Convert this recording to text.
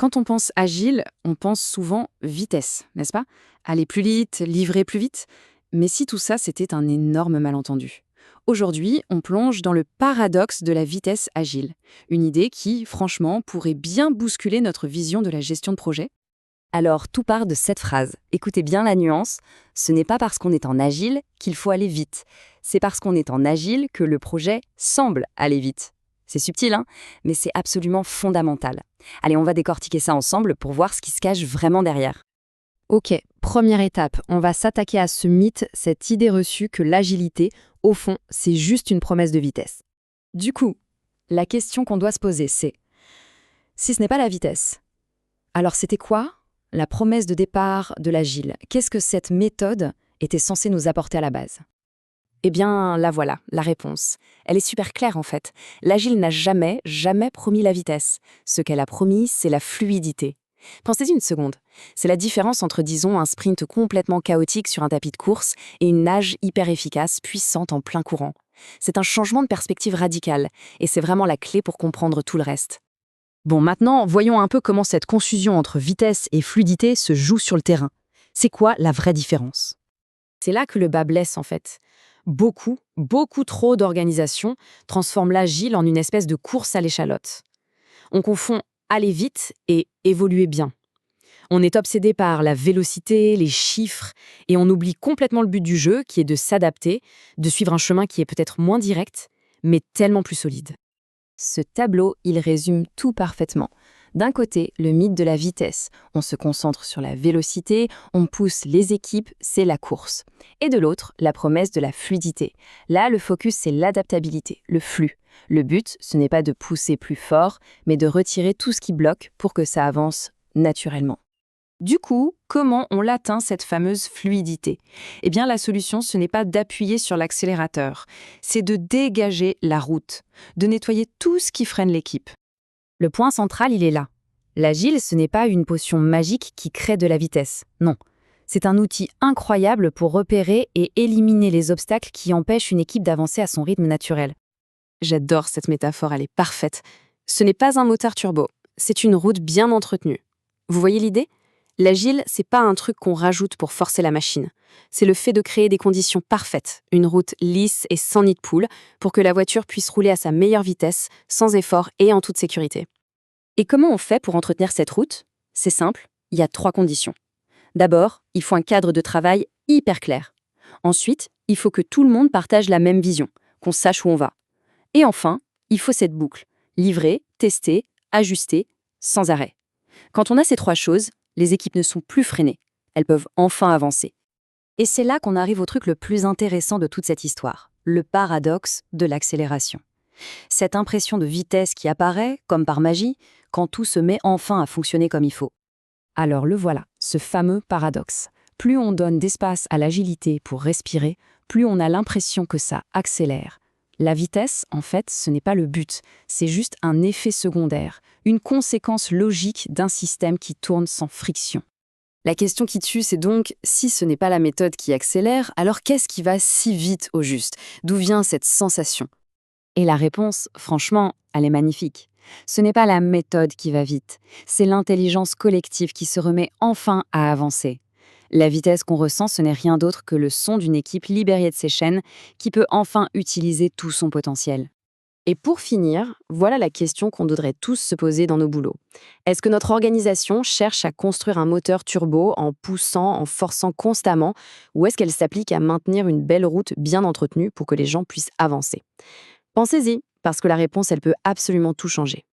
Quand on pense agile, on pense souvent vitesse, n'est-ce pas? Aller plus vite, livrer plus vite. Mais si tout ça, c'était un énorme malentendu. Aujourd'hui, on plonge dans le paradoxe de la vitesse agile. Une idée qui, franchement, pourrait bien bousculer notre vision de la gestion de projet. Alors, tout part de cette phrase. Écoutez bien la nuance. Ce n'est pas parce qu'on est en agile qu'il faut aller vite. C'est parce qu'on est en agile que le projet semble aller vite. C'est subtil, hein, mais c'est absolument fondamental. Allez, on va décortiquer ça ensemble pour voir ce qui se cache vraiment derrière. Ok, première étape, on va s'attaquer à ce mythe, cette idée reçue que l'agilité, au fond, c'est juste une promesse de vitesse. Du coup, la question qu'on doit se poser, c'est si ce n'est pas la vitesse, alors c'était quoi la promesse de départ de l'agile? Qu'est-ce que cette méthode était censée nous apporter à la base? Eh bien, la voilà, la réponse. Elle est super claire en fait. L'agile n'a jamais, jamais promis la vitesse. Ce qu'elle a promis, c'est la fluidité. Pensez-y une seconde. C'est la différence entre, disons, un sprint complètement chaotique sur un tapis de course et une nage hyper efficace, puissante en plein courant. C'est un changement de perspective radical, et c'est vraiment la clé pour comprendre tout le reste. Bon, maintenant, voyons un peu comment cette confusion entre vitesse et fluidité se joue sur le terrain. C'est quoi la vraie différence? C'est là que le bas blesse en fait. Beaucoup trop d'organisations transforment l'agile en une espèce de course à l'échalote. On confond aller vite et évoluer bien. On est obsédé par la vélocité, les chiffres, et on oublie complètement le but du jeu, qui est de s'adapter, de suivre un chemin qui est peut-être moins direct, mais tellement plus solide. Ce tableau, il résume tout parfaitement. D'un côté, le mythe de la vitesse. On se concentre sur la vélocité, on pousse les équipes, c'est la course. Et de l'autre, la promesse de la fluidité. Là, le focus, c'est l'adaptabilité, le flux. Le but, ce n'est pas de pousser plus fort, mais de retirer tout ce qui bloque pour que ça avance naturellement. Du coup, comment on l'atteint cette fameuse fluidité? Eh bien, la solution, ce n'est pas d'appuyer sur l'accélérateur, c'est de dégager la route, de nettoyer tout ce qui freine l'équipe. Le point central, il est là. L'agile, ce n'est pas une potion magique qui crée de la vitesse, non. C'est un outil incroyable pour repérer et éliminer les obstacles qui empêchent une équipe d'avancer à son rythme naturel. J'adore cette métaphore, elle est parfaite. Ce n'est pas un moteur turbo, c'est une route bien entretenue. Vous voyez l'idée? L'agile, c'est pas un truc qu'on rajoute pour forcer la machine. C'est le fait de créer des conditions parfaites, une route lisse et sans nid de poule, pour que la voiture puisse rouler à sa meilleure vitesse, sans effort et en toute sécurité. Et comment on fait pour entretenir cette route? C'est simple, il y a 3 conditions. D'abord, il faut un cadre de travail hyper clair. Ensuite, il faut que tout le monde partage la même vision, qu'on sache où on va. Et enfin, il faut cette boucle, livrer, tester, ajuster, sans arrêt. Quand on a ces 3 choses, les équipes ne sont plus freinées. Elles peuvent enfin avancer. Et c'est là qu'on arrive au truc le plus intéressant de toute cette histoire, le paradoxe de l'accélération. Cette impression de vitesse qui apparaît, comme par magie, quand tout se met enfin à fonctionner comme il faut. Alors le voilà, ce fameux paradoxe. Plus on donne d'espace à l'agilité pour respirer, plus on a l'impression que ça accélère. La vitesse, en fait, ce n'est pas le but, c'est juste un effet secondaire, une conséquence logique d'un système qui tourne sans friction. La question qui tue, c'est donc, si ce n'est pas la méthode qui accélère, alors qu'est-ce qui va si vite au juste? D'où vient cette sensation? Et la réponse, franchement, elle est magnifique. Ce n'est pas la méthode qui va vite, c'est l'intelligence collective qui se remet enfin à avancer. La vitesse qu'on ressent, ce n'est rien d'autre que le son d'une équipe libérée de ses chaînes qui peut enfin utiliser tout son potentiel. Et pour finir, voilà la question qu'on devrait tous se poser dans nos boulots. Est-ce que notre organisation cherche à construire un moteur turbo en poussant, en forçant constamment, ou est-ce qu'elle s'applique à maintenir une belle route bien entretenue pour que les gens puissent avancer? Pensez-y, parce que la réponse, elle peut absolument tout changer.